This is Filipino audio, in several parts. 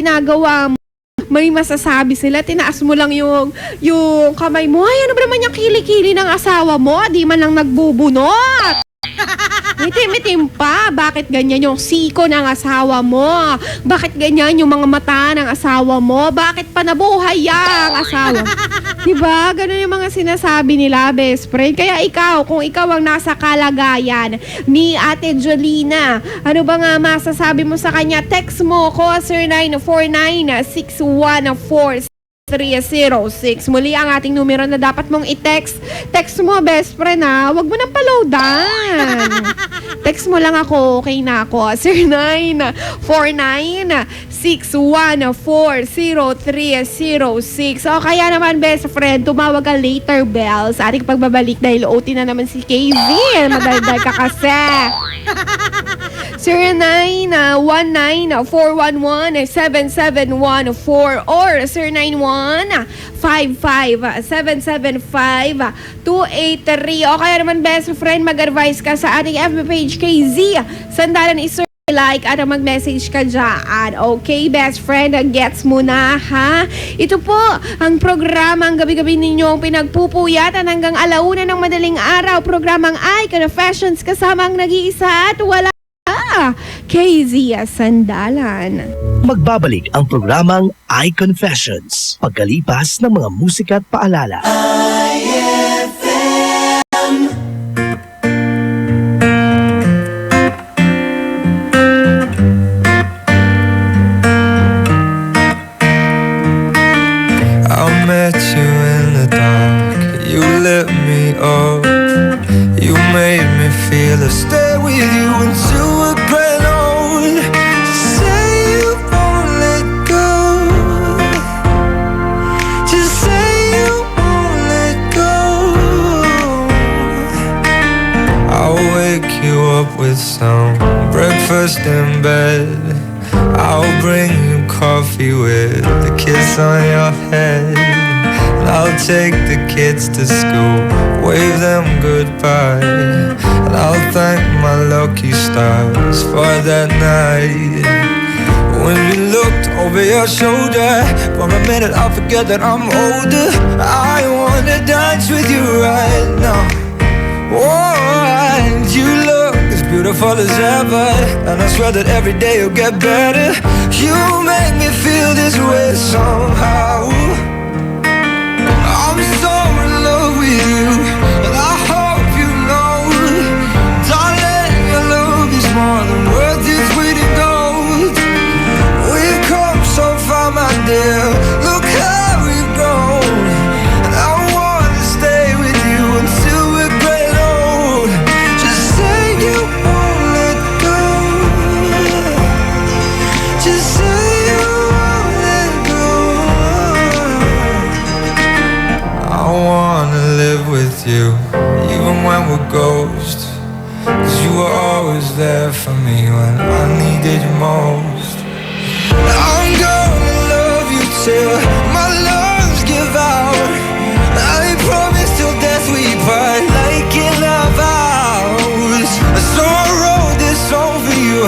ginagawa mo, may masasabi sila, tinaas mo lang yung kamay mo. Ay, ano ba naman yung kilikili ng asawa mo? Di man lang nagbubunot. Itim-itim pa. Bakit ganyan yung siko ng asawa mo? Bakit ganyan yung mga mata ng asawa mo? Bakit pa nabuhay ang asawa mo? Diba? Ganun yung mga sinasabi nila, best friend. Kaya ikaw, kung ikaw ang nasa kalagayan ni Ate Jolina, ano ba nga masasabi mo sa kanya? Text mo ko, 0949-614-306. Muli ang ating numero na dapat mong i-text. Text mo, best friend, ha? Huwag mo nang palowdan. Text mo lang ako, okay na ako. 0949-614-0306. O kaya naman, best friend, tumawag ka later, Bell, sa ating pagbabalik dahil OT na naman si KZ. Madaldal ka kasi. 0919-411-771-4 or 091-55-775-283. O kaya naman, best friend, mag-advise ka sa ating FB page KZ. Sandalan like at mag-message ka dyan. Okay, best friend, gets mo na, ha? Ito po ang programa ang gabi-gabi ninyong pinagpupuyatan hanggang alauna ng madaling araw. Programang I Confessions kasama ang nag-iisa at wala KZ Sandalan. Magbabalik ang programang I Confessions pagkalipas ng mga musika at paalala. I met you in the dark, you lit me up, you made me feel a stay with you until we're grown old. Just say you won't let go, just say you won't let go. I'll wake you up with some breakfast in bed, I'll bring you coffee with a kiss on your head, and I'll take the kids to school, wave them goodbye, and I'll thank my lucky stars for that night. When you looked over your shoulder, for a minute I forget that I'm older. I wanna dance with you right now. Oh, and you look as beautiful as ever, and I swear that every day you'll get better. You make me feel this way somehow. I'm so in love with you, and I hope you know, darling, your love is more than worth its weight in gold. We've come so far, my dear, look how we've grown, and I wanna stay with you until we're great old. Just say you won't let go, just say you won't let go. I wanna live with you, even when we're ghosts, 'cause you were always there for me when I needed you most. I'm gonna love you till my lungs give out, I promise till death we part like in our vows. So I wrote this song for you,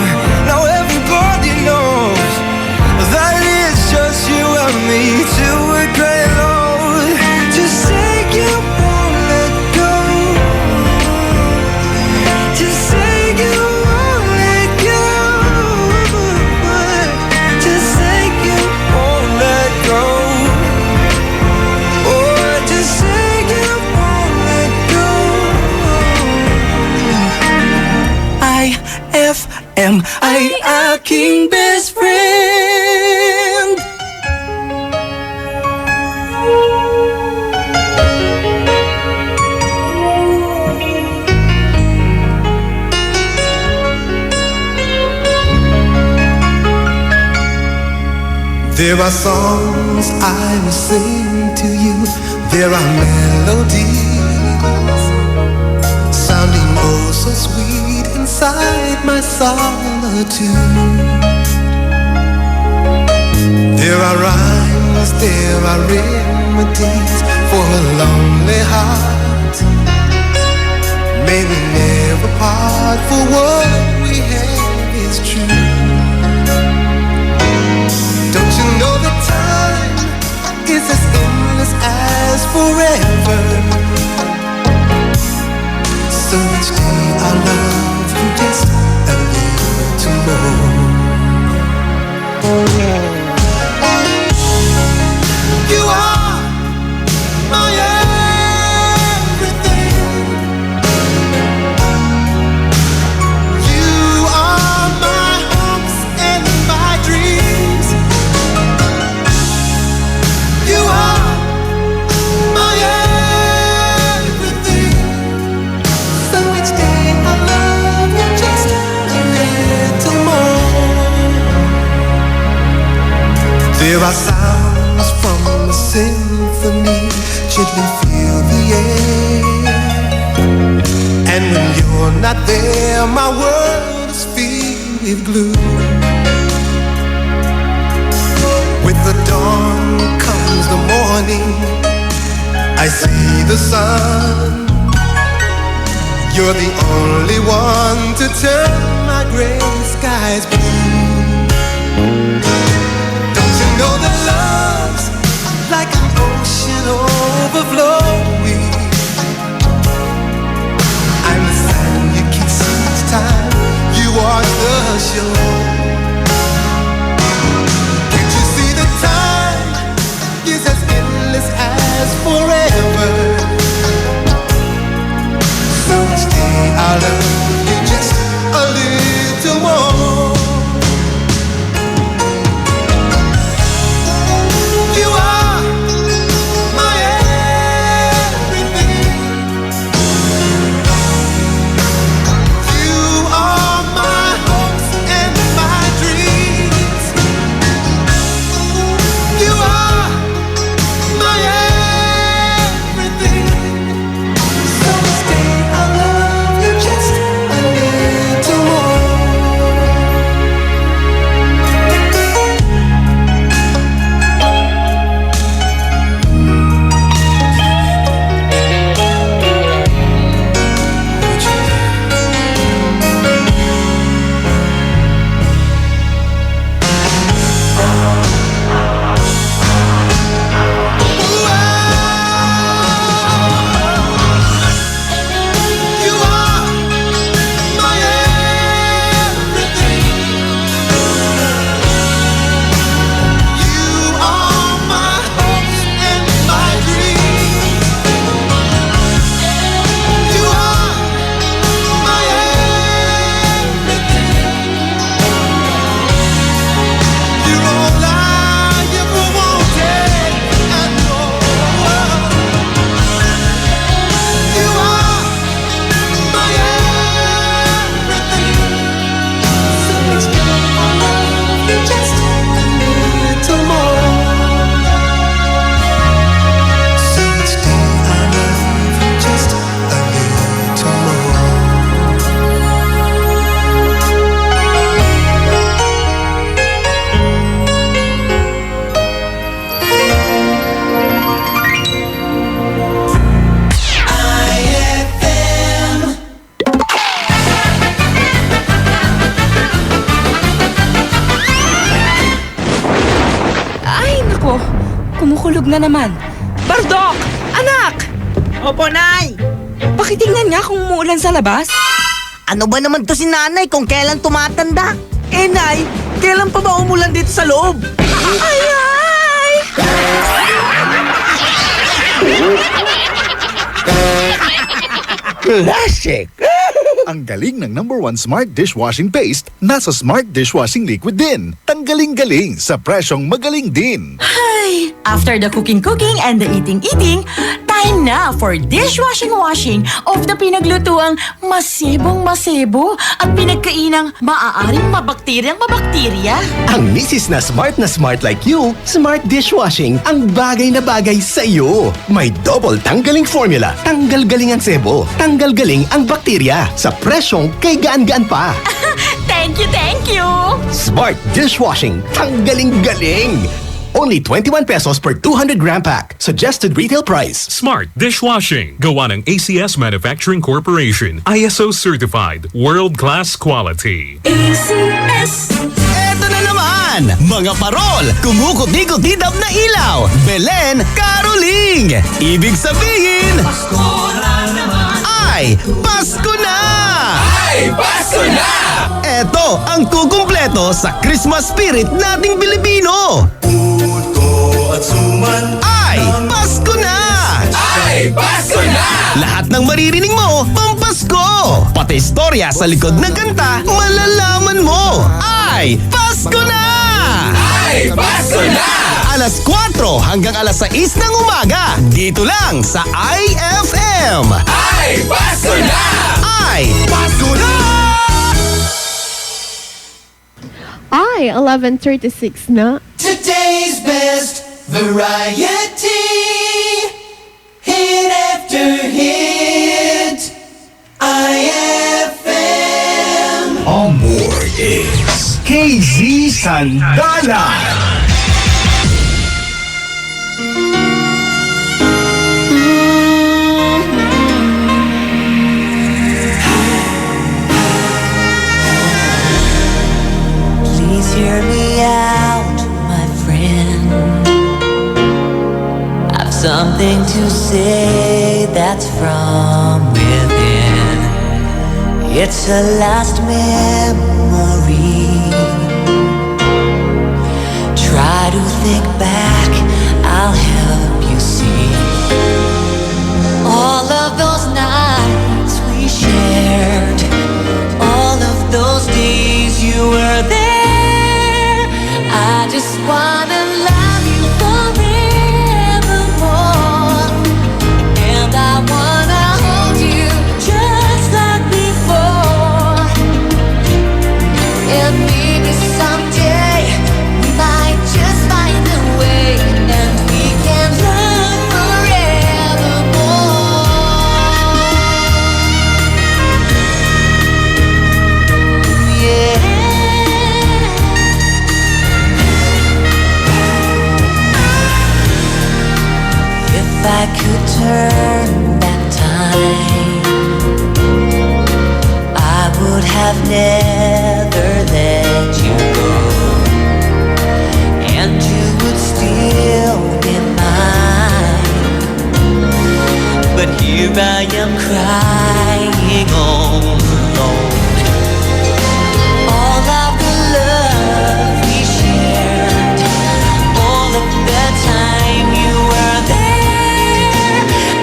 now everybody knows that it's just you and me till we're great old. Just say you won't let go, just say you won't let go, just say you won't let go. Oh, just say you won't let go. IFM, ay aking best friend. There are songs I will sing to you, there are melodies sounding oh so sweet inside my solitude. There are rhymes, there are remedies for a lonely heart. May we never part, for what we have is true. Don't forever. So each day I love you just a little more. You are my everything. You are my hopes and my dreams. You are my everything. So each day I love you just a little more. There are sounds from the symphony, gently fill the air. And when you're not there, my world is filled with gloom. With the dawn comes the morning, I see the sun. You're the only one to turn my gray skies blue. Don't you know that love's like an ocean overflowing? I'm the sand you kiss each time you walk the shore. Can't you see that time is as endless as forever? So each day I love you just a little more. You are my everything. You are my hopes and my dreams. You are my everything. So each day I love you just a little more. You are my everything. You are my hopes and my dreams. You are my everything. You're all I ever wanted and more. You are my everything. So each day I love you just a little more. So each day I love you just a little more. Ay, nako. Kumukulog na naman. Bardok! Anak! Opo, Nay! Pakitingnan nga kung umuulan sa labas. Ano ba naman to si Nanay kung kailan tumatanda? Eh, Nay, kailan pa ba umulan dito sa loob? Ay, ay! Classic! Ang galing ng #1 Smart Dishwashing Paste nasa Smart Dishwashing Liquid din. Tanggaling-galing sa presyong magaling din. Ay, after the cooking and the eating, time na for dishwashing of the pinaglutuang masibong-masibo at pinagkainang maaaring mabakterya. Ang misis na smart like you, Smart Dishwashing ang bagay na bagay sa iyo. May double tanggaling formula. Tanggal galing ang sebo. Tanggal galing ang bakterya. Sa presyong kay gaan-gaan pa. Thank you! Smart Dishwashing. Tanggaling galing. Only 21 pesos per 200 gram pack. Suggested retail price. Smart Dishwashing. Gawa ng ACS Manufacturing Corporation. ISO certified. World-class quality. ACS! Eto na naman! Mga parol, kumukuti-kutidap na ilaw, Belen, Caroling! Ibig sabihin, Pasko na naman! Ay, Pasko na! Ay, Pasko na! Eto ang kukumpleto sa Christmas spirit nating Pilipino! Puto at suman. Ay, Pasko na! Ay, Pasko na! Lahat ng maririnig mo, pampasko! Pati istorya sa likod ng kanta, malalaman mo! Ay, Pasko na! Ay, Pasko na! Alas 4 hanggang alas 6 ng umaga, dito lang sa IFM! Ay, Pasko na! Ay, Pasko na! Ay, 11:36 na. Today's best variety. Hit after hit. IFM. On board is KZ Sandala. Please hear me out, my friend. I've something to say that's from within. It's a last memory. Try to think back, I'll help you see. All of those nights we shared, all of those days you were there. I just wanna love you forevermore, and I wanna hold you just like before. And maybe someday we might just find a way, and we can love forevermore. Yeah. If I could turn back time, I would have never let you go, and you would still be mine. But here I am crying all alone. All of the love we shared, all of the time you were there.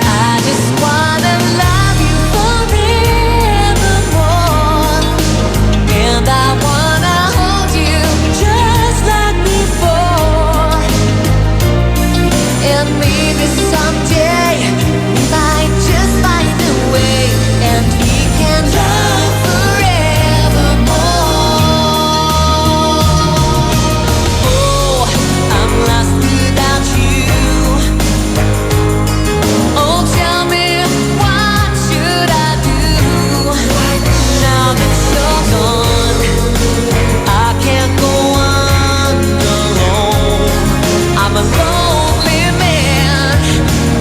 I just wanna love you forevermore, and I wanna hold you just like before. And maybe someday we might just find a way, and we can love forevermore. Oh, I'm lost without you. Oh, tell me, what should I do? Now that you're gone, I can't go on alone. I'm a lonely man,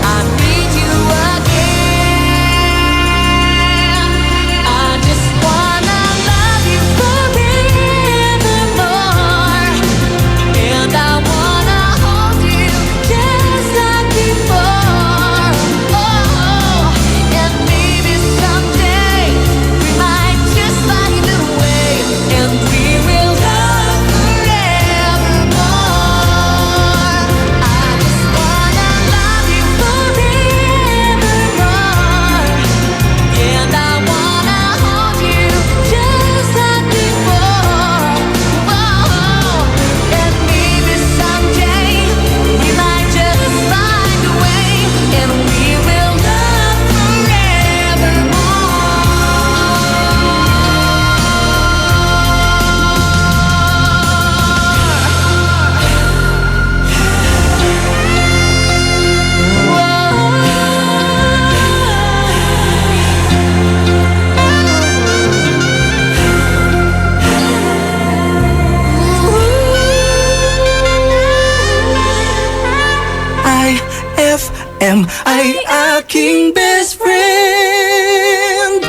I need you again. I just wanna love you forevermore, and I wanna hold you just like before. Oh, and maybe someday we might just find a way, and we will love forevermore. I just wanna love you forevermore, and I wanna hold you just like before. Oh, and maybe someday we might just find a way, and we will love IFM ay aking best friend.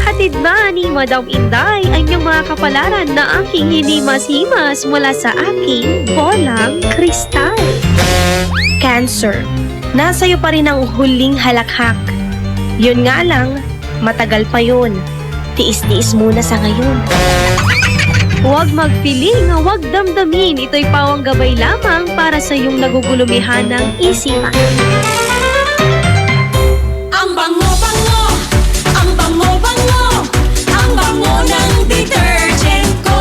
Hatid ba ni Madam Inday ang inyong mga kapalaran na aking hinimas-himas mula sa aking bolang kristal? Cancer, nasa iyo pa rin ang huling halakhak. Yun nga lang, matagal pa yun. Tiis-tiis muna sa ngayon. Huwag magpiling, huwag damdamin. Ito'y pawang gabay lamang para sa iyong nagugulumihan ng isipan. Ang bango-bango, ang bango-bango, ang bango ng detergent ko.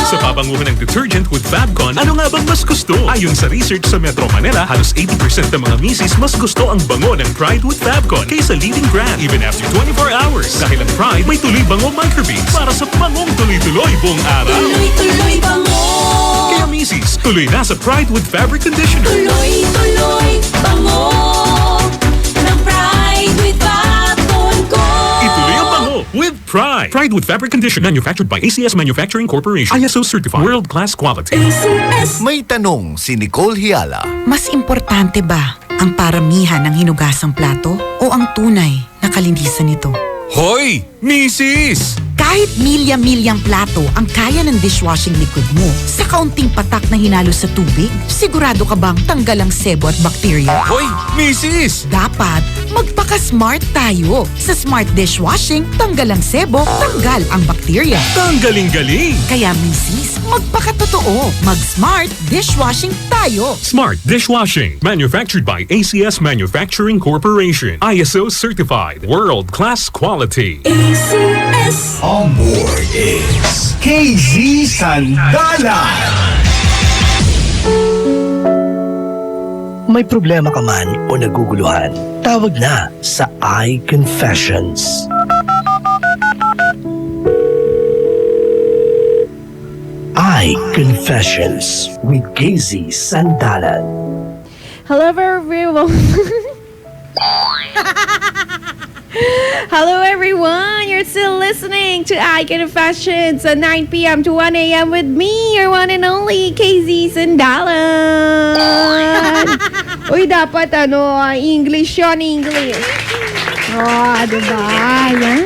Sa pabanguhan ng detergent with Fabcon, ano nga bang mas gusto? Ayon sa research sa Metro Manila, halos 80% ng mga misis mas gusto ang bango ng Pride with Fabcon kaysa leading brand even after 24 hours. Dahil ang Pride may tuloy bango microbeads para sa bangong tuloy-tuloy buong araw. Tuloy-tuloy bango. Kaya misis, tuloy na sa Pride with Fabric Conditioner. Tuloy-tuloy bango ng Pride with Fabcon ko. Ituloy ang bango with Pride. Pride with Fabric Conditioner, manufactured by ACS Manufacturing Corporation. ISO certified, world-class quality. May tanong si Nicole Hiala. Mas importante ba ang paramihan ng hinugasang plato o ang tunay na kalinisan nito? Hoy! Misis! Kahit milya-milyang plato ang kaya ng dishwashing liquid mo, sa kaunting patak na hinalo sa tubig, sigurado ka bang tanggal ang sebo at bakterya? Hoy! Misis! Dapat magpaka-smart tayo. Sa Smart Dishwashing, tanggal ang sebo, tanggal ang bakterya. Tanggaling-galing! Kaya misis, magpakatotoo. Mag-Smart Dishwashing tayo. Smart Dishwashing, manufactured by ACS Manufacturing Corporation. ISO certified, world-class quality. ACS. On board is KZ Sandalan. May problema ka man o naguguluhan, tawag na sa iConfessions. iConfessions with KZ Sandalan. Hello everyone. Hello everyone, you're still listening to iConfessions at 9 p.m. to 1 a.m. with me, your one and only KZ Sandalan. Uy, dapat English yun, English. Oh, diba? Yan.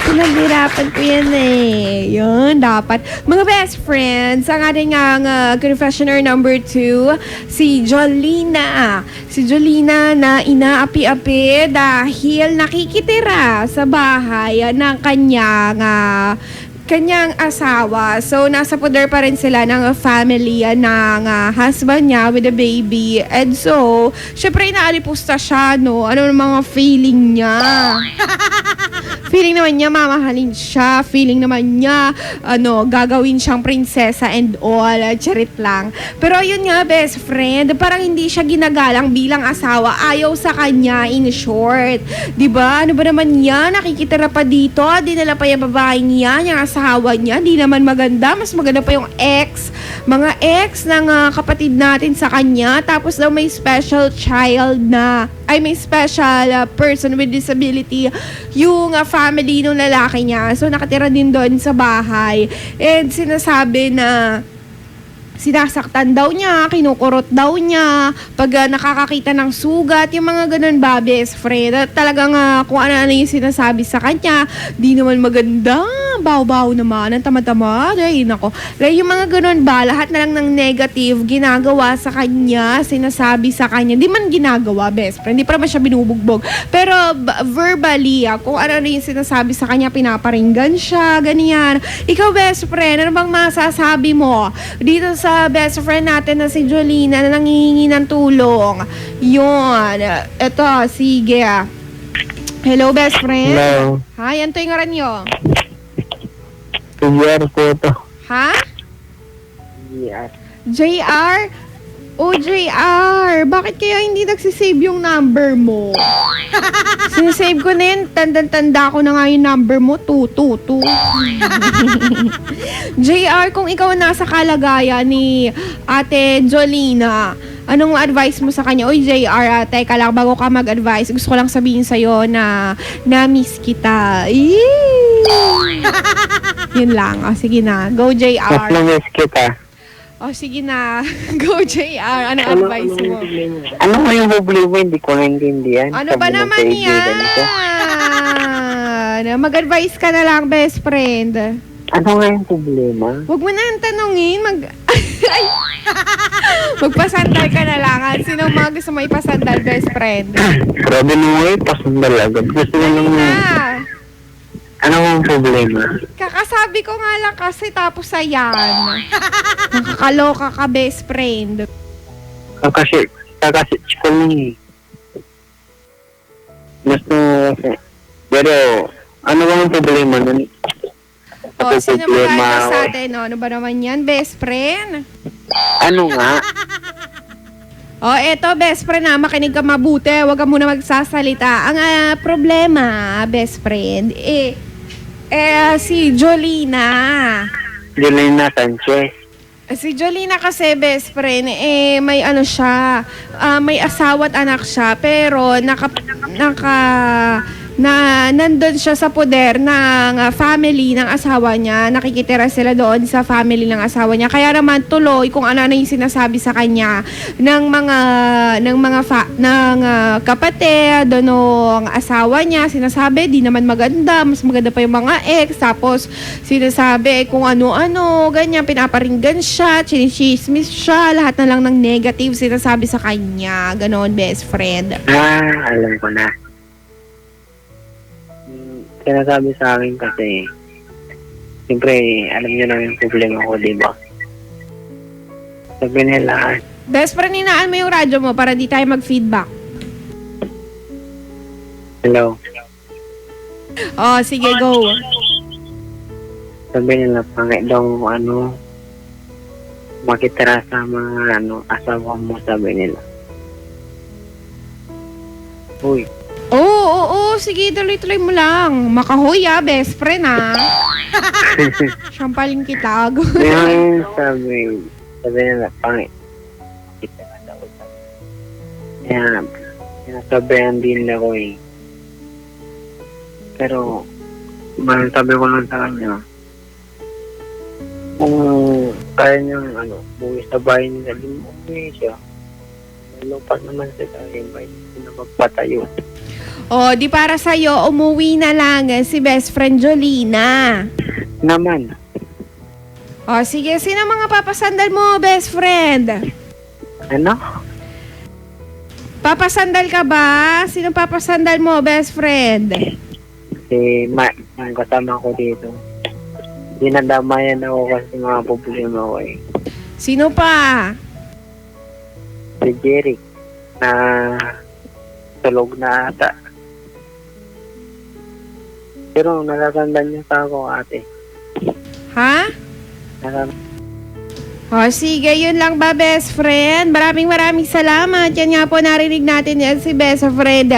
Pinaghirapan ko yan eh. Yun, dapat. Mga best friends, ang ating confessioner number 2, si Jolina. Si Jolina na inaapi-api dahil nakikitira sa bahay ng kanyang asawa. So, nasa poder pa rin sila ng family ng husband niya with a baby. And so, syempre inaalipusta siya, no? Ano ang mga feeling niya? Feeling naman niya, mamahalin siya. Feeling naman niya, gagawin siyang prinsesa and all. Charit lang. Pero yun nga, best friend, parang hindi siya ginagalang bilang asawa. Ayaw sa kanya, in short. Diba? Ano ba naman yan? Nakikitira pa dito. Dinala pa yung babaeng yan, yung asawa niya. Di naman maganda. Mas maganda pa yung mga ex ng kapatid natin sa kanya. Tapos daw may special child may special person with disability yung family ng lalaki niya. So, nakatira din doon sa bahay. And sinasabi na sinasaktan daw niya, kinukurot daw niya, pag nakakakita ng sugat, yung mga ganun ba, best friend. At talagang kung ano-ano yung sinasabi sa kanya, di naman maganda, baw-baw naman, ang tamad-tamad, ay nako. Yung mga ganun ba, lahat na lang ng negative, ginagawa sa kanya, sinasabi sa kanya, di man ginagawa, best friend, di pa naman siya binubugbog. Pero verbally, kung ano-ano yung sinasabi sa kanya, pinaparinggan siya, ganyan. Ikaw, best friend, ano bang masasabi mo dito sa best friend natin na si Jolina na nangihingi ng tulong? Yun. Eto, sige. Hello, best friend. Hello. Hi, anto yung ngaran nyo? JR po ito. Ha? JR. JR? Oh, JR, bakit kaya hindi nagsisave yung number mo? Sinisave ko na yun, tanda-tanda ko na nga yung number mo, 222. JR, kung ikaw nasa kalagayan ni Ate Jolina, anong advice mo sa kanya? Uy, JR, teka lang, bago ka mag-advise, gusto ko lang sabihin sa'yo na na-miss kita. Yun lang. Sige na. Go, JR. Mas na-miss kita. O, sige na. Go, JR. Anong advice mo? Ano nga yung problema? Hindi ko naintindihan. Ano ba Sabi ng naman kaibigan ko. yan? Mag-advise ka na lang, best friend. Ano nga yung problema? Huwag mo na ang tanungin. Ay! Magpasandal ka na lang. Sino mga gusto mo ipasandal, best friend? Grabe mo eh, pasandal agad. Gusto mo nang... Ano nga yung problema? Kakasabi ko nga lang kasi tapos ayan. Nakakaloka ka, best friend. Kakasitch ko lang eh. Gusto kasi. Pero, ano ba yung problema nun? O, sino mag-advise sa atin? Ano ba naman yan, best friend? Ano nga? O, eto, best friend na, makinig ka mabuti. Huwag ka muna magsasalita. Ang problema, best friend, si Jolina. Jolina Sanchez. Si Jolina kasi, best friend, may ano siya, may asawa at anak siya, pero nandun siya sa poder ng family ng asawa niya. Nakikitira sila doon sa family ng asawa niya. Kaya naman tuloy kung ano yung sinasabi sa kanya ng mga kapatid ng asawa niya. Sinasabi di naman maganda, mas maganda pa yung mga ex. Tapos sinasabi kung ano-ano, ganyan, pinaparinggan siya, chinichismis siya, lahat na lang ng negative sinasabi sa kanya. Ganon, best friend. Alam ko na. Sinasabi sa akin kasi, siyempre, alam niyo na yung problema ko, di ba? Sabi nila, best friend, hinaan mo yung radyo mo para di tayo mag-feedback. hello. Oh, sige, go. Sabi nila, pangit daw, makitira sa mga, asawa mo, sabi nila. Uy. Oo, sige, tuloy-tuloy mo lang. Makahoy best friend Sampalin kita. Yung sabi nila, pangit. Kita ka daw. Kaya, sinasabihan din ako eh. Pero, sabi ko lang sa kanya, kung kaya niyang, buwi sa bahay nila, umuwi siya. May lupa naman sila, may magpatayo. O, di para sa'yo, umuwi na lang si best friend Jolina. Naman. O, sige, sino mga papasandal mo, best friend? Ano? Papasandal ka ba? Sino papasandal mo, best friend? Si yung kasama ko dito. Dinadamayan ako kasi mga problema ko eh. Sino pa? Si Jeric na tulog na ata. Pero natatandaan niya pa ako, ate. Ha? O, sige, yun lang ba, best friend? Maraming salamat. Yan nga po, narinig natin yan si best friend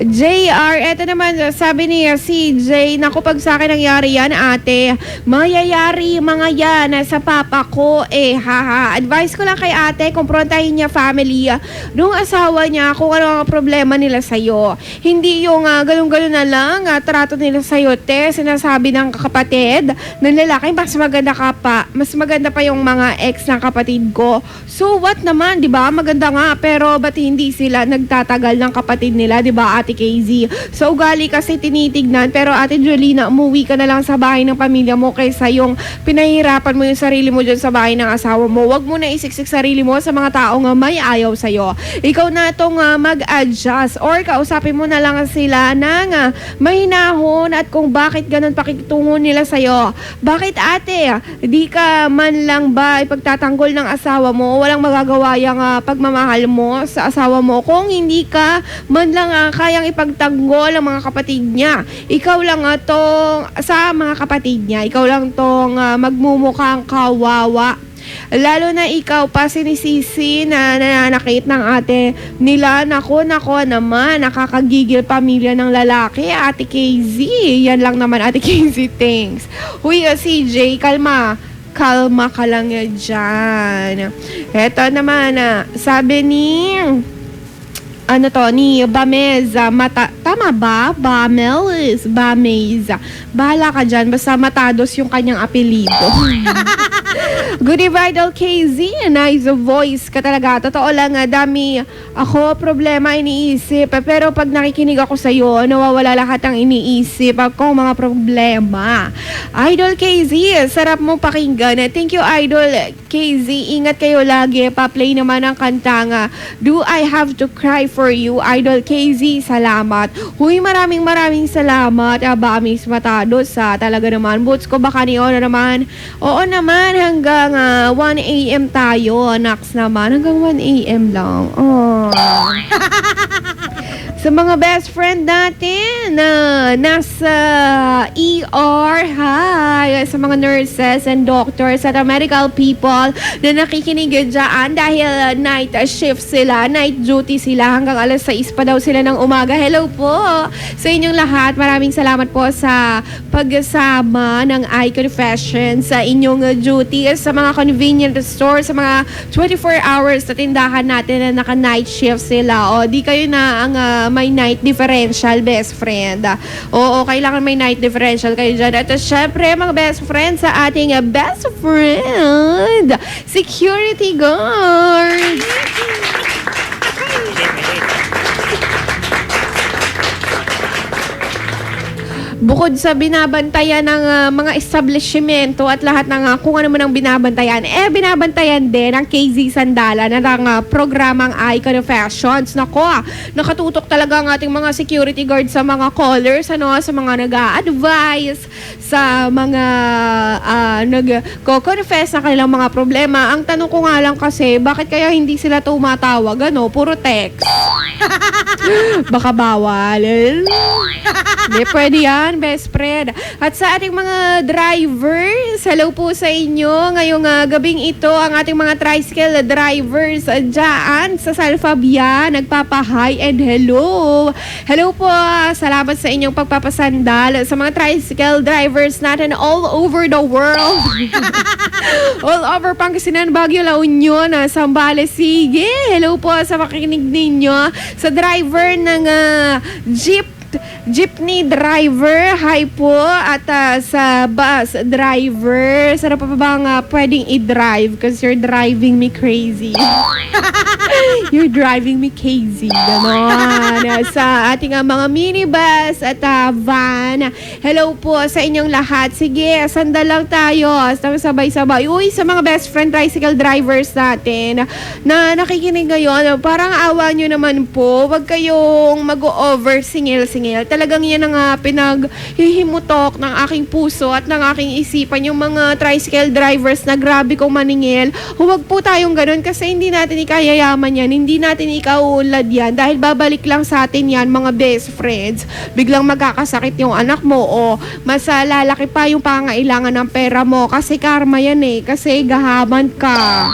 JR. Eto naman, sabi niya si CJ, naku, pag sa akin nangyari yan, ate, mayayari mga yan sa papa ko. Haha. Advice ko lang kay ate, kumprontahin niya family nung asawa niya kung ano ang problema nila sa'yo. Hindi yung galong-galong na lang trato nila sa'yo, te. Sinasabi ng kapatid ng lalaki, mas maganda pa yung mga ex ng kapatid ko. So what naman, 'di ba? Maganda nga, pero ba't hindi sila nagtatagal ng kapatid nila, 'di ba, Ate KZ? So ugali kasi tinitignan, pero Ate Jolina, umuwi ka na lang sa bahay ng pamilya mo kaysa yung pinahihirapan mo yung sarili mo dyan sa bahay ng asawa mo. Huwag mo na isiksik sarili mo sa mga taong may ayaw sa'yo. Ikaw na itong mag-adjust or kausapin mo na lang sila ng mahinahon at kung bakit ganun pakitungo nila sa'yo. Bakit, ate? Di ka man lang ba ipagtatanggol ng asawa mo? Walang magagawa yung pagmamahal mo sa asawa mo kung hindi ka man lang kayang ipagtanggol ang mga kapatid niya. Ikaw lang tong sa mga kapatid niya. Ikaw lang tong magmumukhang kawawa. Lalo na ikaw pa sinisisi na nananakit ng ate nila. Nako naman, nakakagigil pamilya ng lalaki. Ate KZ, yan lang naman, Ate KZ, thanks. Huy, CJ, kalma ka lang dyan. Eto naman, sabi ni ni Bameza, tama ba? Bameza. Bahala ka dyan, basta Matados yung kanyang apelido. Good Idol KZ, nice voice ka talaga. Totoo lang, dami ako problema iniisip. Pero pag nakikinig ako sa'yo, nawawala lahat ang iniisip akong mga problema. Idol KZ, sarap mo pakinggan. Thank you, Idol KZ. Ingat kayo lagi. Pa-play naman ang kantang Do I Have to Cry for You? Idol KZ, salamat. Huy, maraming salamat. Bamis Matados, talaga naman. Boots ko baka niyo na naman. Oo naman, hanggang 1 a.m. tayo. Next naman, hanggang 1 a.m. lang. Oh. Sa mga best friend natin na nasa ER, hi! Sa mga nurses and doctors at medical people na nakikinig dyan dahil night shift sila, night duty sila, hanggang alas 6 pa daw sila ng umaga. Hello po sa inyong lahat. Maraming salamat po sa pagsama ng iConfession sa inyong duty, sa mga convenient store, sa mga 24 hours na tindahan natin na naka-night shift sila. O, di kayo na ang may night differential, best friend. Oo, kailangan may night differential kayo dyan. At syempre, mga best friend sa ating best friend, security guard. Bukod sa binabantayan ng mga establishmento at lahat ng kung ano man ang binabantayan, binabantayan din ang KZ Sandala na ng programang iConfessions. Nako, nakatutok talaga ang ating mga security guard sa mga callers, sa mga nag-a-advise, sa mga nag-confess sa kanilang mga problema. Ang tanong ko nga lang kasi, bakit kaya hindi sila tumatawag? Puro text. Baka bawal. Hindi, pwede yan, best friend. At sa ating mga drivers, hello po sa inyo. Ngayong gabing ito, ang ating mga tricycle drivers dyan sa Salfabia, nagpapa-hi and hello. Hello po, salamat sa inyong pagpapasandal sa mga tricycle drivers natin all over the world. All over Pangasinan, Baguio, La Union, Zambales, sige. Hello po sa makikinig ninyo. Sa driver ng jeepney driver, hi po. At sa bus driver, sarap pa bang pwedeng i-drive? Because you're driving me crazy. You're driving me crazy. Ganon. Sa ating mga minibus at van, hello po sa inyong lahat. Sige, sandal lang tayo. Sabay-sabay. Uy, sa mga best friend tricycle drivers natin na nakikinig ngayon, parang awa nyo naman po. Huwag kayong mag-over singil-singil. Talagang yan ang pinaghihimutok ng aking puso at ng aking isipan, yung mga tricycle drivers na grabe kong maningil. Huwag po tayong ganun kasi hindi natin ikayayaman yan, hindi natin ikaulad yan dahil babalik lang sa atin yan, mga best friends. Biglang magkakasakit yung anak mo o mas lalaki pa yung pangailangan ng pera mo kasi karma yan kasi gahaman ka.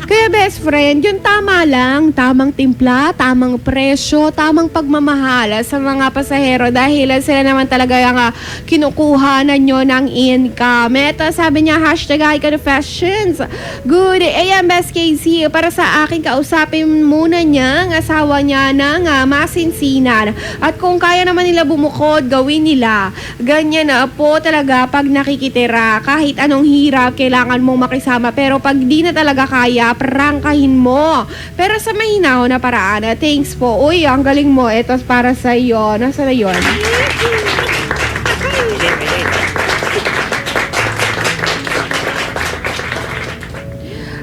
Kaya best friend, yung tama lang, tamang timpla, tamang presyo, tamang pagmamahal sa mga pasahero dahil sila naman talaga yung kinukuhanan nyo ng income. Ito, sabi niya, #iConfessions. Good AM Best KC. Para sa akin, kausapin muna niya ang asawa niya ng masinsinan. At kung kaya naman nila bumukod, gawin nila. Ganyan po talaga pag nakikitira. Kahit anong hirap, kailangan mong makisama. Pero pag di na talaga kaya, prangkahin mo. Pero sa mahinaw na paraan, thanks po. Uy, ang galing mo. Ito para sa iyo. Nasa na yun?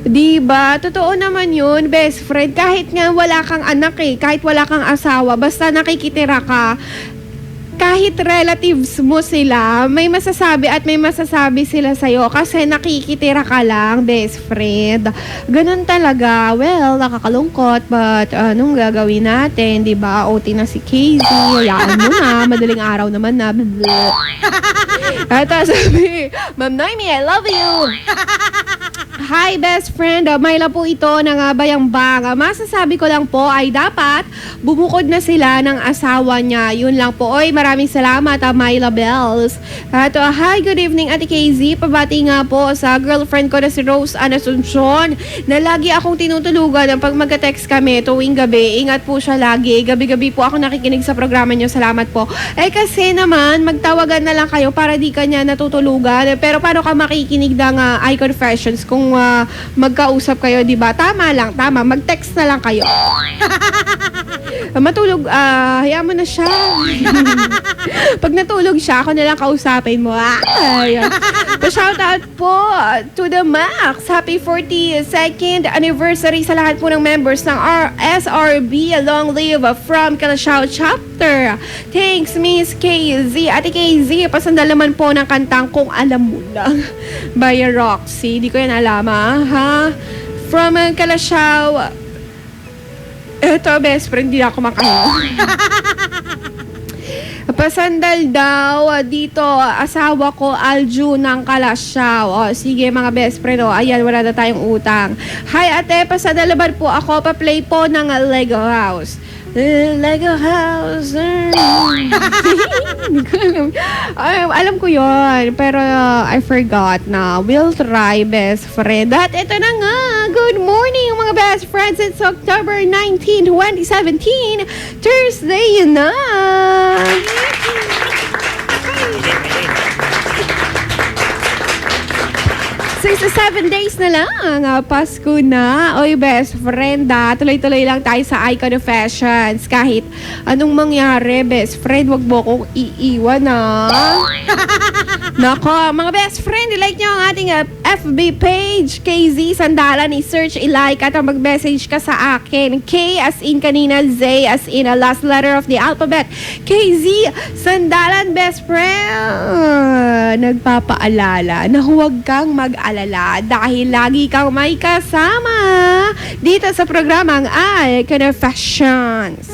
Diba? Totoo naman yun, best friend. Kahit nga wala kang anak kahit wala kang asawa, basta nakikitira ka, kahit relatives mo sila, may masasabi at may masasabi sila sa'yo kasi nakikitira ka lang, best friend. Ganun talaga. Well, nakakalungkot, but anong gagawin natin, diba? OT na si KZ, hayaan mo na, madaling araw naman na. At sabi, Ma'am Noemi, I love you. Hi, best friend. Mayla po ito ng Bayambang. Masasabi ko lang po ay dapat bumukod na sila ng asawa niya. Yun lang po. Oy, maraming maraming salamat, Myla Bells. At hi, good evening, Ate KZ. Pabati nga po sa girlfriend ko na si Rose Ana Asuncion na lagi akong tinutulugan pag magka-text kami tuwing gabi. Ingat po siya lagi. Gabi-gabi po ako nakikinig sa programa niyo. Salamat po. Kasi naman, magtawagan na lang kayo para di kanya natutulugan. Pero paano ka makikinig ng iConfessions kung magkausap kayo, di ba? Tama lang, tama. Mag-text na lang kayo. Matulog, hayaan mo na siya. Pag natulog siya, ako na lang kausapin mo. Pa-shoutout po to the Max. Happy 42nd anniversary sa lahat po ng members ng SRB. Long live from Kalasyaw Chapter. Thanks, Miss KZ. Ate KZ, pasandal naman po ng kantang Kung Alam Mo Lang by Roxy. Di ko yan alam, ha? From Kalasyaw. Ito, best friend, di ako makahinga. Pasandal daw dito, asawa ko, Alju ng Kalasyaw. Sige mga best friend, ayan, wala na tayong utang. Hi ate, pasadalaban po ako, pa-play po ng Lego House. Lego House. Alam ko yon, pero I forgot na. We'll try, best friend. At ito na nga, good morning mga best friends. It's October 19, 2017. Thursday na. 6-7 days na lang, Pasko na. Oy, best friend, tuloy-tuloy lang tayo sa iConfessions. Kahit anong mangyari, best friend, wag mo kong iiwan, Nako, mga best friend, i-like nyo ang ating FB page, KZ Sandalan, i-search, i-like, at mag-message ka sa akin. K as in kanina, Z as in a last letter of the alphabet. KZ Sandalan, best friend. Nagpapaalala na huwag kang mag-alala dahil lagi kang may kasama dito sa programang iConfessions.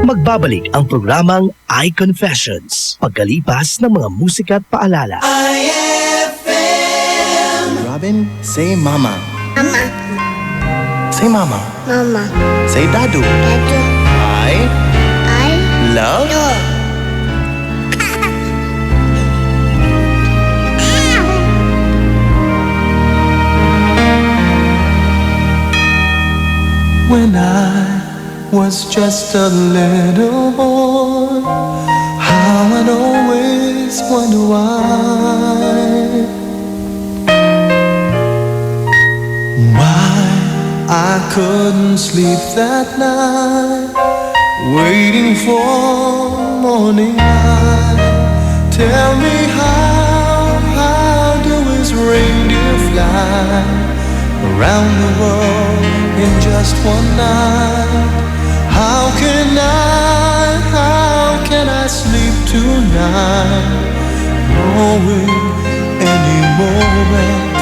Magbabalik ang programang iConfessions pagkalipas ng mga musika at paalala. Robin, say mama. Mama. Say mama. Mama. Say dadu. Dadu. I love. No. When I was just a little boy, how I'd always wonder why I couldn't sleep that night, waiting for morning light. Tell me how do his reindeer fly around the world in just one night? How can I sleep tonight, knowing any moment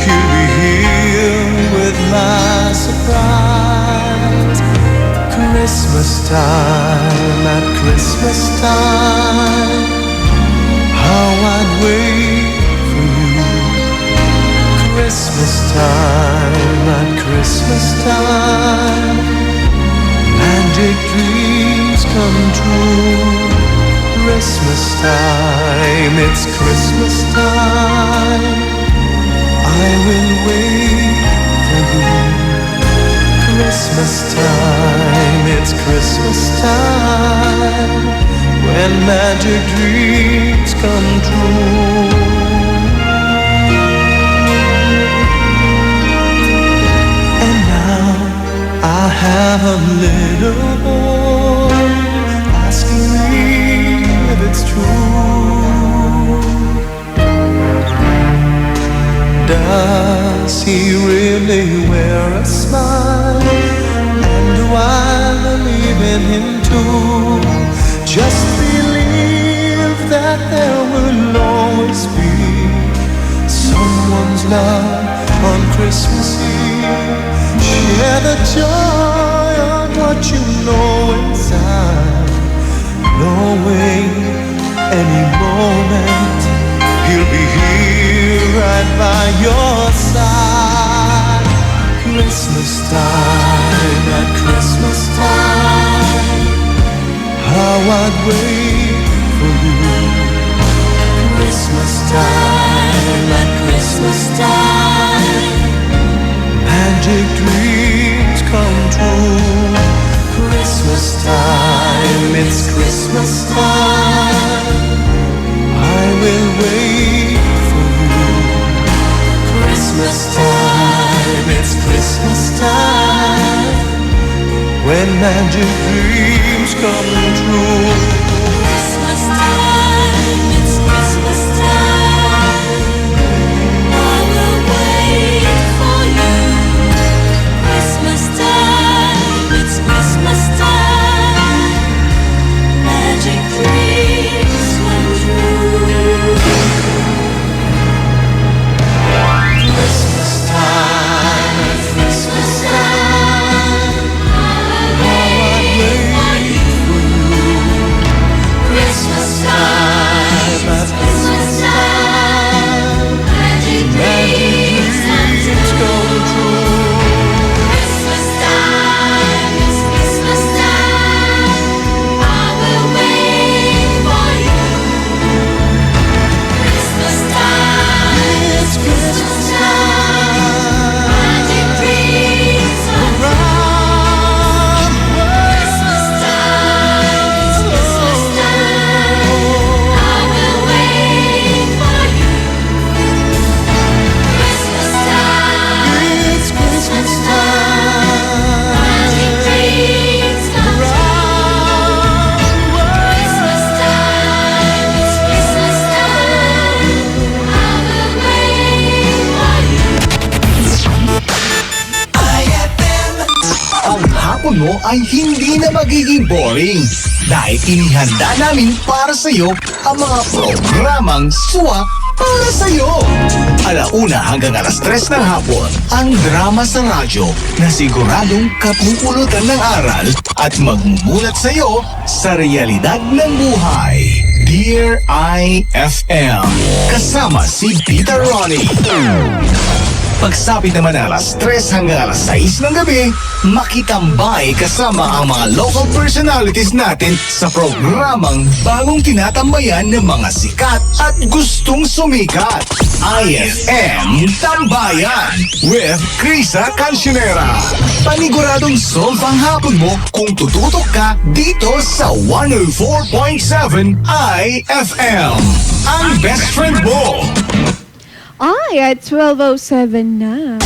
he'll be here with my surprise? Christmas time, at Christmas time, how I'd wait for you. Christmas time, at Christmas time, magic dreams come true. Christmas time, it's Christmas time, I will wait for you. Christmas time, it's Christmas time, when magic dreams come true. I have a little boy asking me if it's true. Does he really wear a smile? And do I believe in him too? Just believe that there will always be someone's love on Christmas Eve. Share the joy of what you know inside, knowing any moment he'll be here right by your side. Christmas time, at Christmas time, how I'd wait for magic dreams come true. Christmas time, it's Christmas time. I will wait for you. Christmas time, it's Christmas time. When magic dreams come true. Christmas time, it's Christmas time. I will wait for you. Christmas time, it's Christmas time. Magic dreams come true. Christmas time, Christmas time. Christmas time, Christmas time. Magic dreams come true. Christmas time, it's Christmas time. I will wait for you. Christmas time, it's Christmas time. Magic dreams come true. Christmas time, it's Christmas time. I will wait for you. Christmas time, it's Christmas time. Magic dreams come true. Christmas time, it's Christmas time. I will wait for you. Ang hapon mo ay hindi na magiging boring dahil inihanda namin para sa iyo ang mga programang suwa para sa iyo. Alauna hanggang alas 3 ng hapon, ang drama sa radyo na siguradong kapupulutan ng aral at magmumulat sa iyo sa realidad ng buhay. Dear IFM, kasama si Peter Ronnie. Pagsapit naman ng alas 3 hanggang alas 6 ng gabi, makitambay kasama ang mga local personalities natin sa programang bagong tinatambayan ng mga sikat at gustong sumikat. IFM Tambayan with Krisa Cancionera. Paniguradong solve ang hapon mo kung tututok ka dito sa 104.7 IFM. Ang best friend mo. Ay, at 12:07 na.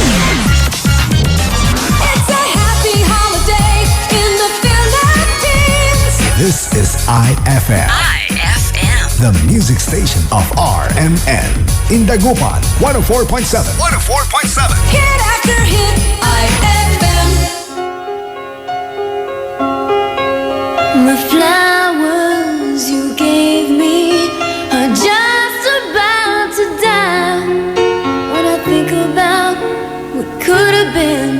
It's a happy holiday in the Philippines. This is IFM. IFM. The music station of RMN. In Dagupan, 104.7. 104.7. Hit after hit, IFM. The flowers you gave me are just about to die. When I think about what could have been,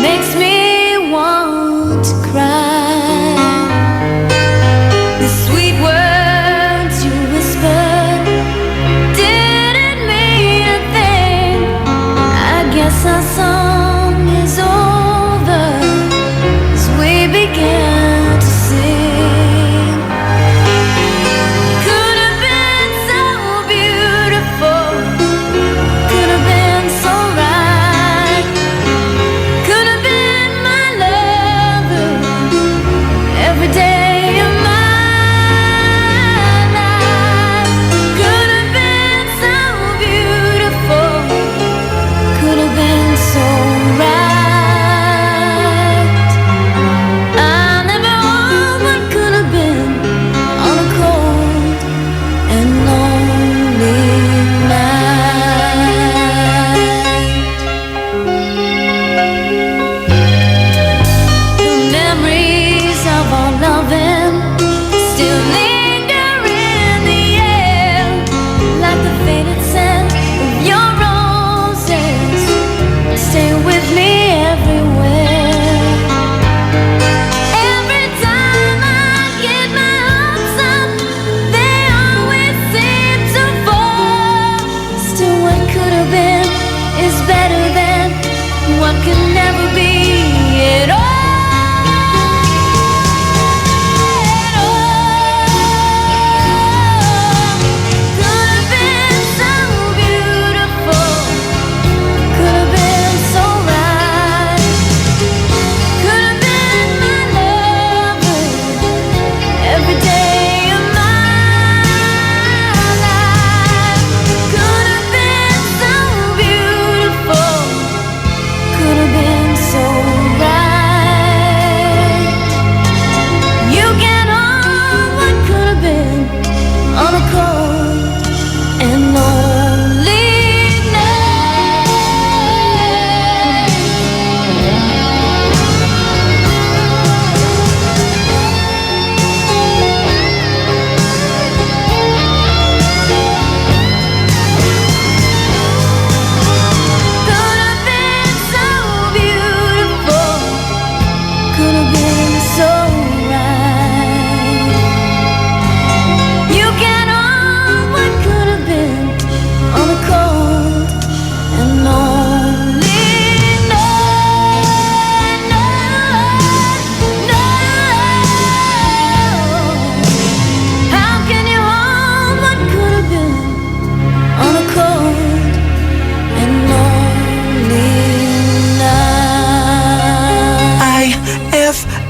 makes me want to cry. The sweet words you whispered didn't mean a thing. I guess our song is over as we began to sing. Could have been so beautiful, could have been so right, could have been my lover every day of my life. Could have been so beautiful, could have been so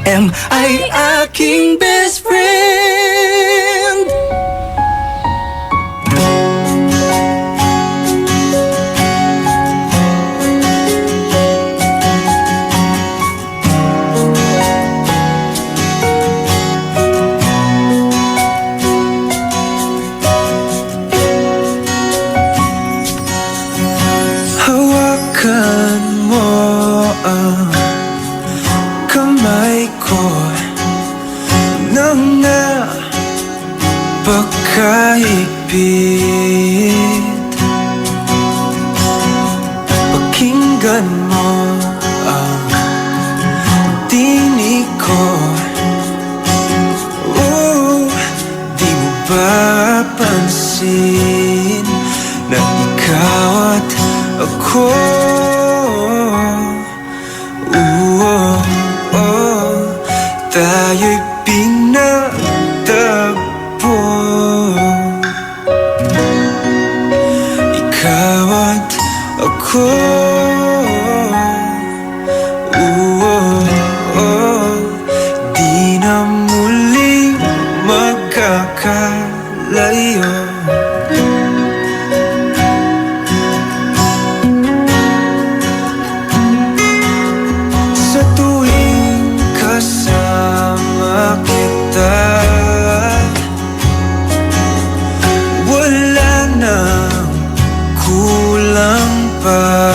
M ay aking best friend. Hawakan mo ang kamay ko nang napakahigpit. Pakinggan mo ang tinig ko. Di mo ba pansin na ikaw at ako? Tayo'y pinagtagpo. Ikaw at ako. Di na muling magkakalayo. Sa tuwing kasama kita, wala nang kulang pa.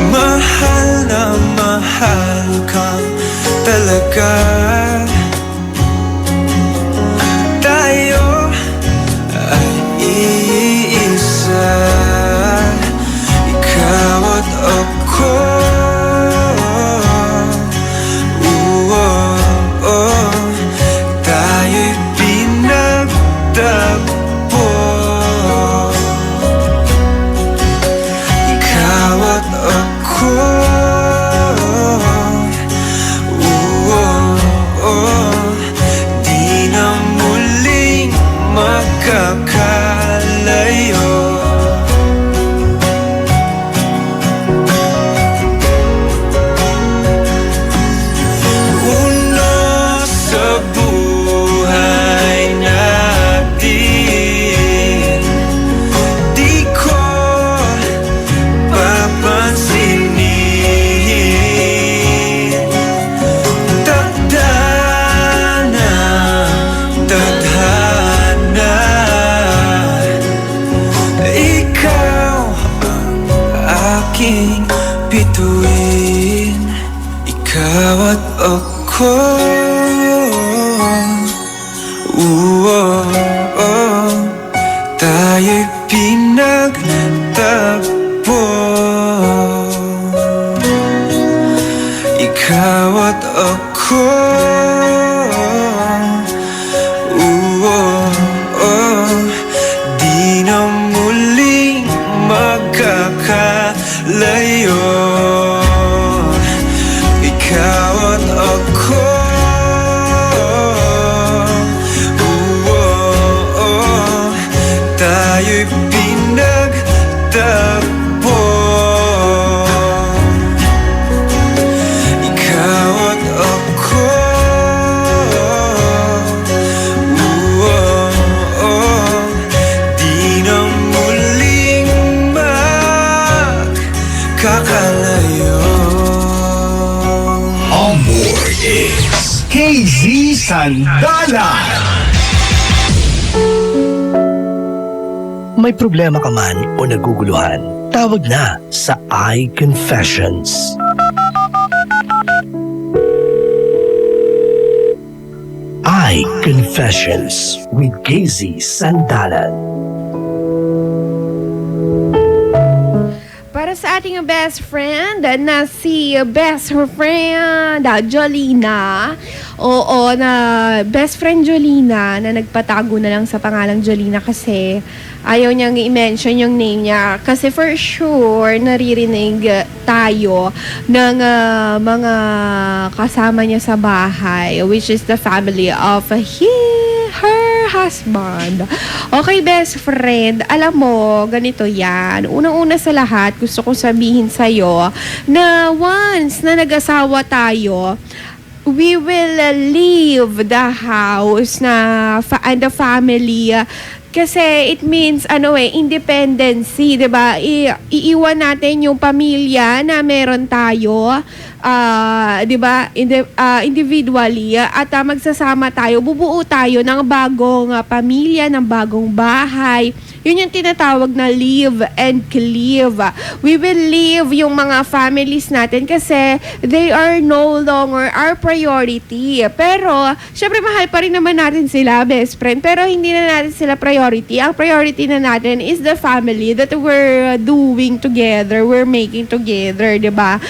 Mahal na mahal kang talaga. Tayo ay iisa, ikaw at ako. Tayo'y pinagtagpo. Ikaw at ako. Di na muling magkakalayo. Uno sa buhay natin, di ko papansinin. Tadhana, tadhana, ikaw ang aking bituin. Ikaw at ako. Tayo'y pinagtagpo. Ikaw at ako. Di na muling magkakalayo. Ikaw at ako. Tayo'y pinagtagpo. Ikaw at ako. Di na muling magkakalayo. On board is KZ Sandalan. May problema ka man o naguguluhan, tawag na sa iConfessions. iConfessions with KZ Sandalan. Para sa ating best friend na si best friend Jolina. Oo, na best friend Jolina na nagpatago na lang sa pangalang Jolina kasi ayaw niyang i-mention yung name niya. Kasi for sure, naririnig tayo ng mga kasama niya sa bahay, which is the family of her husband. Okay, best friend, alam mo, ganito yan. Unang-una sa lahat, gusto kong sabihin sa'yo na once na nag-asawa tayo, we will leave the house and the family. Kasi it means, independency, di ba? Iiwan natin yung pamilya na meron tayo, di ba? Individually, at magsasama tayo, bubuo tayo ng bagong pamilya, ng bagong bahay. Yun yung tinatawag na live and cleave. We will leave yung mga families natin kasi they are no longer our priority. Pero, syempre mahal pa rin naman natin sila, best friend. Pero hindi na natin sila priority. Ang priority na natin is the family that we're doing together, we're making together, di ba?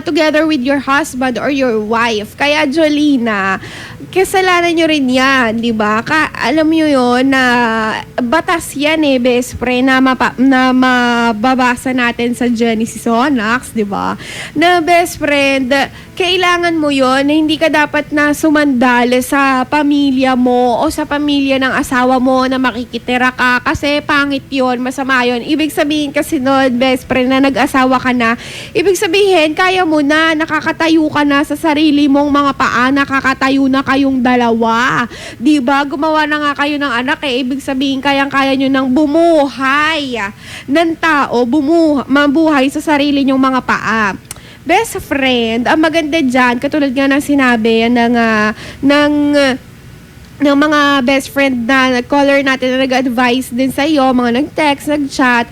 Together with your husband or your wife. Kaya Jolina, kasalanan nyo rin yan, di ba? Alam nyo yun na batas yan best friend, na mababasa natin sa Genesis Onyx, di ba? Na best friend, kailangan mo yon na hindi ka dapat na sumandal sa pamilya mo o sa pamilya ng asawa mo na makikitira ka kasi pangit yon, masama yon. Ibig sabihin kasi nun, best friend, na nag-asawa ka na, ibig sabihin, kaya mo na, nakakatayo ka na sa sarili mong mga paa, nakakatayo na kayong dalawa. Diba? Gumawa na nga kayo ng anak ibig sabihin, kayang-kaya nyo nang bumuhay ng tao, mabuhay sa sarili nyong mga paa. Best friend, ang maganda dyan, katulad nga ng sinabi ng mga best friend na caller natin na nag-advise din sa iyo, mga nag-text, nag-chat,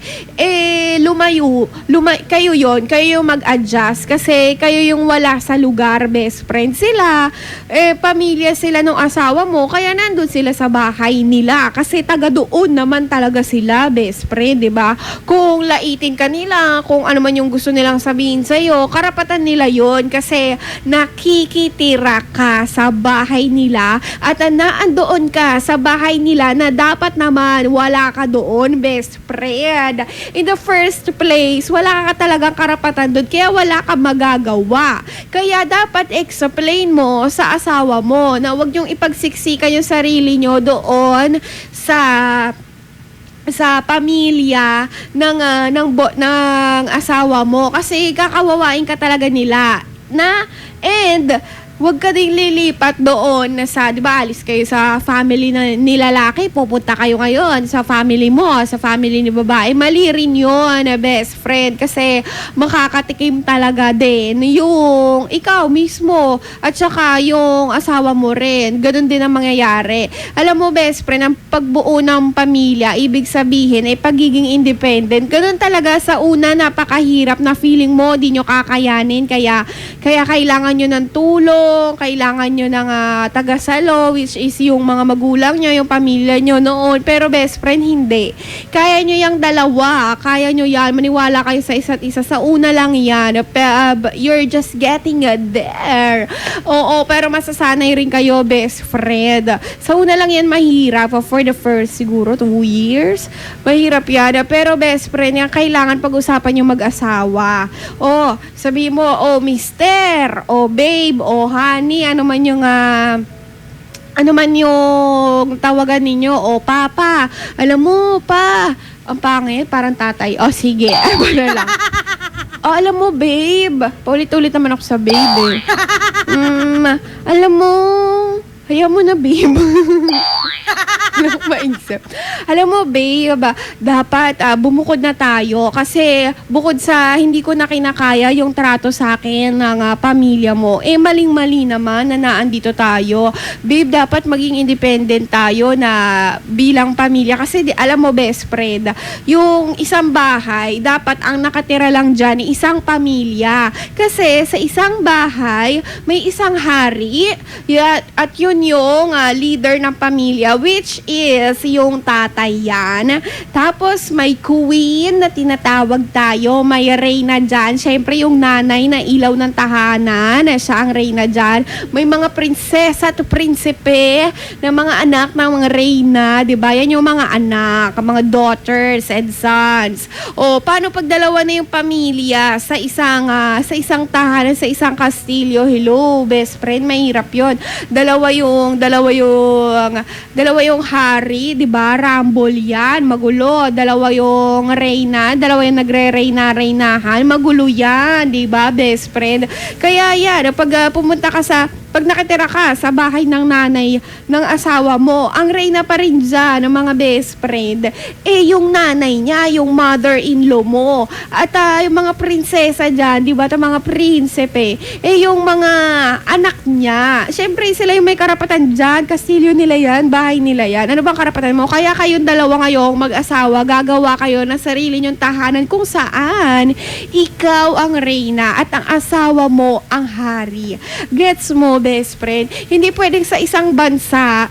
kayo yung mag-adjust kasi kayo yung wala sa lugar, best friend. Sila, pamilya sila ng asawa mo, kaya nandun sila sa bahay nila kasi taga doon naman talaga sila, best friend, di ba? Kung laitin ka nila, kung ano man yung gusto nilang sabihin sa iyo, karapatan nila yon kasi nakikitira ka sa bahay nila at andoon ka sa bahay nila na dapat naman wala ka doon, best friend. In the first place, wala ka talagang karapatan doon, kaya wala ka magagawa. Kaya dapat explain mo sa asawa mo na huwag niyong ipagsiksikan yung sarili niyo doon sa pamilya ng asawa mo kasi kakawawain ka talaga nila huwag ka ding lilipat doon na di ba, alis kayo sa family ni lalaki, pupunta kayo ngayon sa family mo, sa family ni babae. Mali rin yun, best friend, kasi makakatikim talaga din yung ikaw mismo at saka yung asawa mo rin. Ganun din ang mangyayari. Alam mo, best friend, ang pagbuo ng pamilya, ibig sabihin ay pagiging independent. Ganun talaga sa una, napakahirap na feeling mo, di nyo kakayanin, kaya kailangan nyo ng tulong, kailangan nyo ng tagasalo, which is yung mga magulang nyo, yung pamilya nyo noon. Pero best friend, hindi. Kaya nyo yung dalawa, kaya nyo yan, maniwala kayo sa isa't isa. Sa una lang yan, you're just getting there. Oo, pero masasanay rin kayo, best friend. Sa una lang yan, mahirap. For the first, siguro, 2 years. Mahirap yan. Pero best friend, yan, kailangan pag-usapan yung mag-asawa. Sabi mo, mister, babe, honey, ano man yung tawagan ninyo, papa. Alam mo, pa, ang pangit, parang tatay. Sige, ako na lang. Alam mo, babe, paulit-ulit naman ako sa babe alam mo, hayaan mo na, babe. Maisip. Alam mo, babe, dapat bumukod na tayo kasi bukod sa hindi ko na kinakaya yung trato sa akin ng pamilya mo, maling-mali naman na naandito tayo. Babe, dapat maging independent tayo na bilang pamilya kasi alam mo, best friend, yung isang bahay, dapat ang nakatira lang dyan isang pamilya. Kasi sa isang bahay, may isang hari at yun yung leader ng pamilya, which is yung tatay yan. Tapos may queen na tinatawag tayo, may reyna dyan. Syempre yung nanay na ilaw ng tahanan, siya ang reyna dyan. May mga prinsesa at prinsipe na mga anak ng mga reyna, di ba? Yan yung mga anak, mga daughters and sons. O paano pag dalawa na yung pamilya sa isang tahanan, sa isang kastilyo? Hello, best friend, mahirap yun. Dalawa yung hari, di ba? Rumble yan, magulo. Dalawa yung reyna, dalawa yung nagre-reyna-reynahan, magulo yan, di ba, best friend? Kaya yan, pag nakatira ka sa bahay ng nanay ng asawa mo, ang reyna pa rin dyan ng mga best friend, yung nanay niya, yung mother-in-law mo. At yung mga prinsesa dyan, di ba, mga prinsipe, yung mga anak niya. Siyempre, sila yung may karapatan dyan. Kastilyo nila yan, bahay nila yan. Ano bang karapatan mo? Kaya kayong dalawa ngayong mag-asawa, gagawa kayo ng sarili nyong tahanan kung saan ikaw ang reyna at ang asawa mo ang hari. Gets mo, best friend? Hindi pwedeng sa isang bansa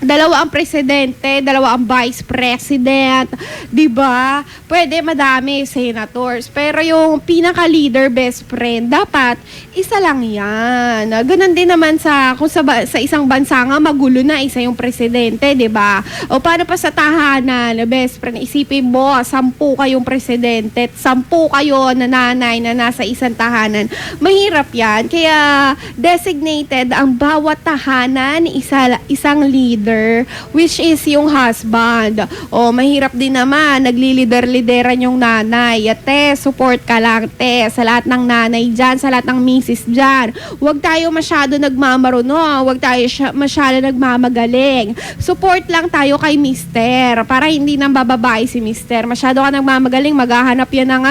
dalawa ang presidente, dalawa ang vice president, 'di ba? Pwede madami senators, pero yung pinaka-leader, best friend, dapat isa lang 'yan. Ganun din naman sa isang bansa nga magulo na isa yung presidente, 'di ba? O paano pa sa tahanan, best friend, isipin mo, 10 kayong presidente, 10 kayo na nanay na nasa isang tahanan. Mahirap 'yan. Kaya designated ang bawat tahanan isang leader, which is yung husband. O, mahirap din naman, naglilider-lideran yung nanay. Te, support ka lang, te, sa lahat ng nanay dyan, sa lahat ng misis dyan. Huwag tayo masyado nagmamaruno, huwag tayo masyado nagmamagaling. Support lang tayo kay mister, para hindi nang bababae si mister. Masyado ka nagmamagaling, maghahanap yan ng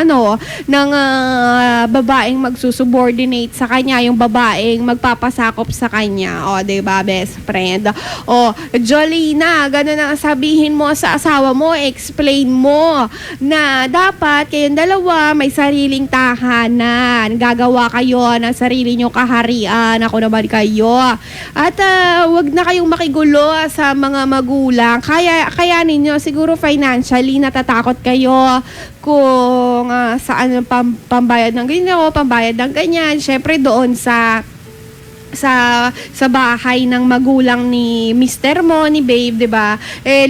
babaeng magsusubordinate sa kanya, yung babaeng magpapasakop sa kanya. O, diba, best friend? O, Jolina, ganun ang sabihin mo sa asawa mo, explain mo na dapat kayong dalawa may sariling tahanan. Gagawa kayo ng sarili nyo kaharian. Ako naman kayo. At wag na kayong makigulo sa mga magulang. Kaya ninyo, siguro financially natatakot kayo kung saan pambayad ng ganyan o pambayad ng ganyan. Syempre doon sa bahay ng magulang ni mister mo, ni babe, 'di ba?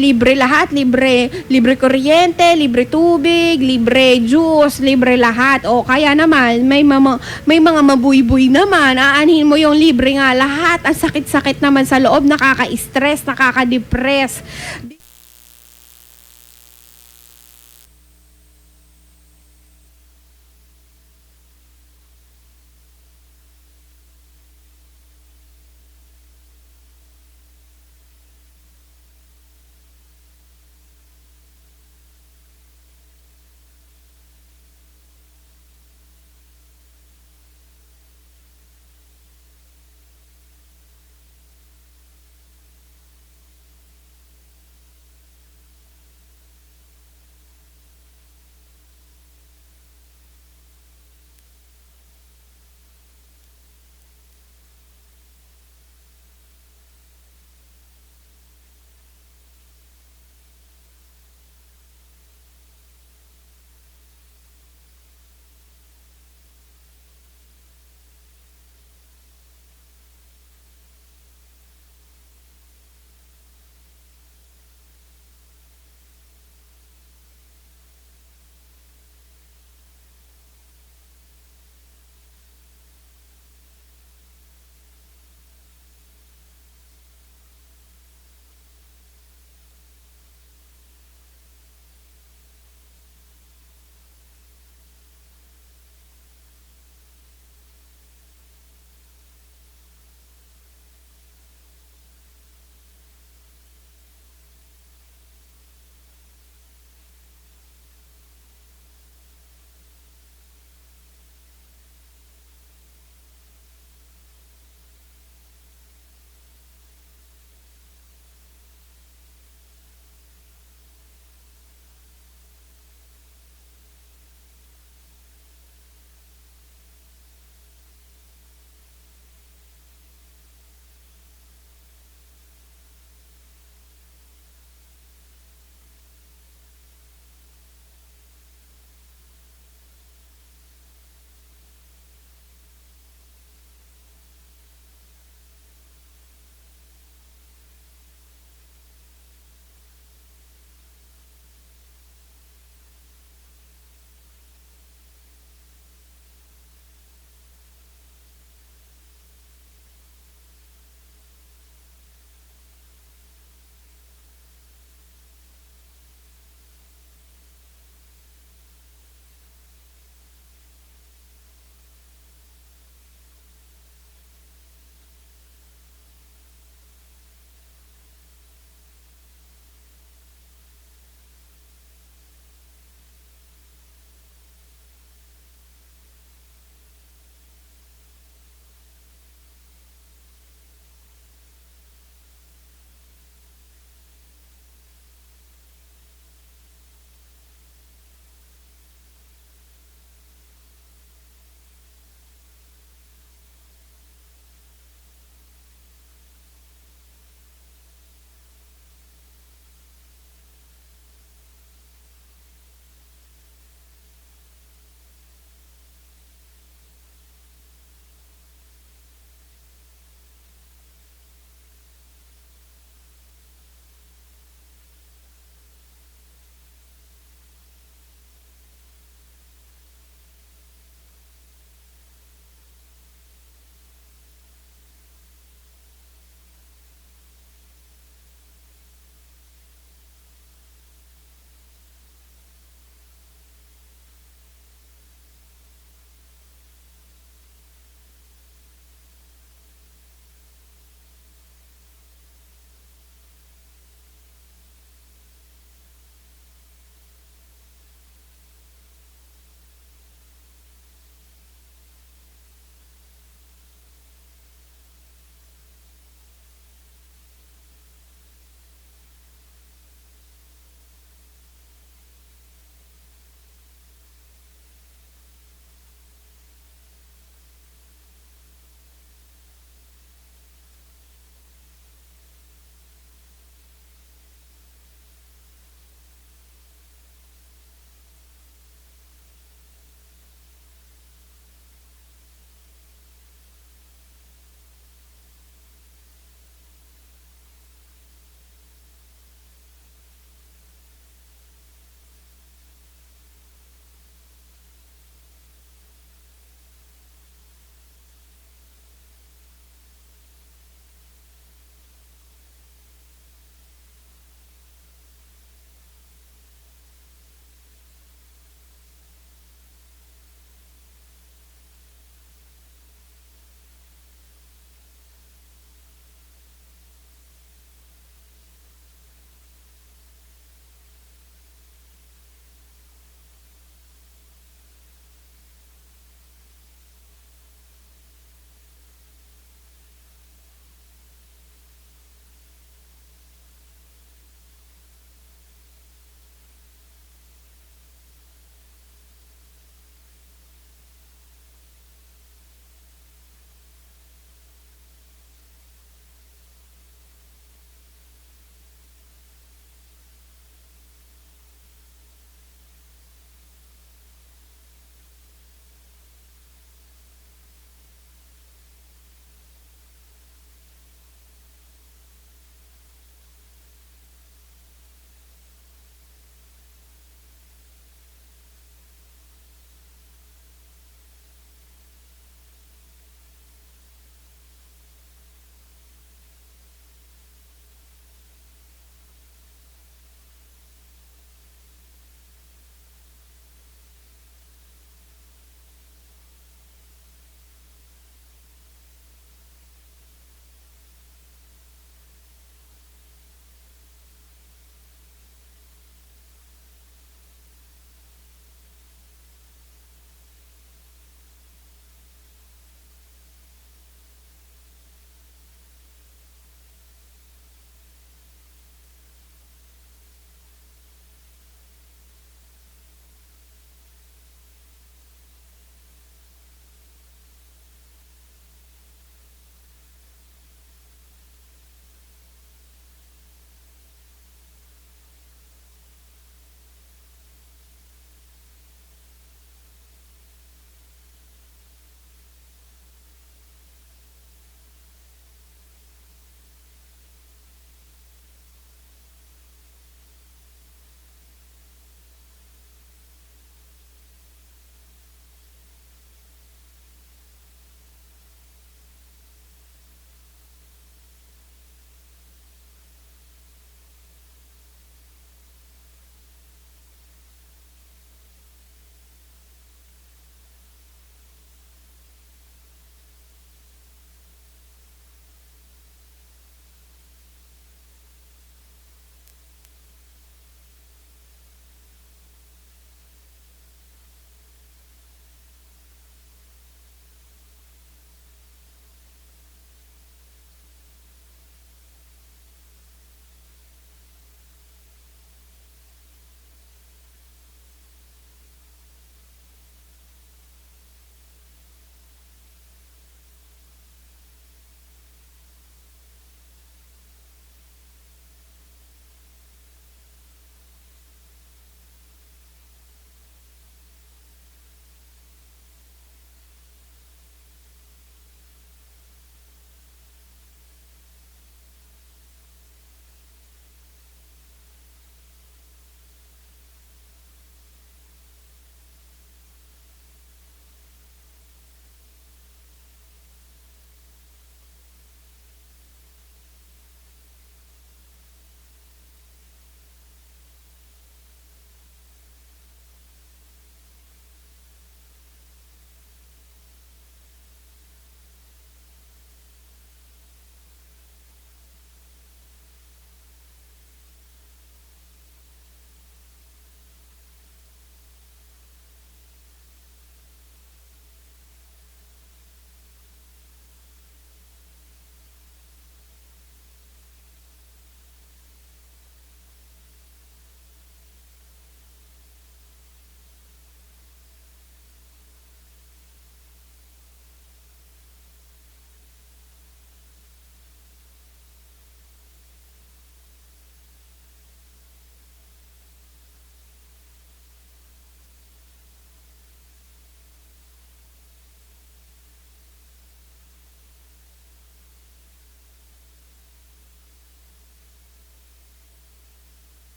Libre lahat, libre kuryente, libre tubig, libre juice, libre lahat. O kaya naman may mga mabuy-buy naman, aanhin mo yung libre nga lahat. Ang sakit-sakit naman sa loob, nakaka-stress, nakaka-depress.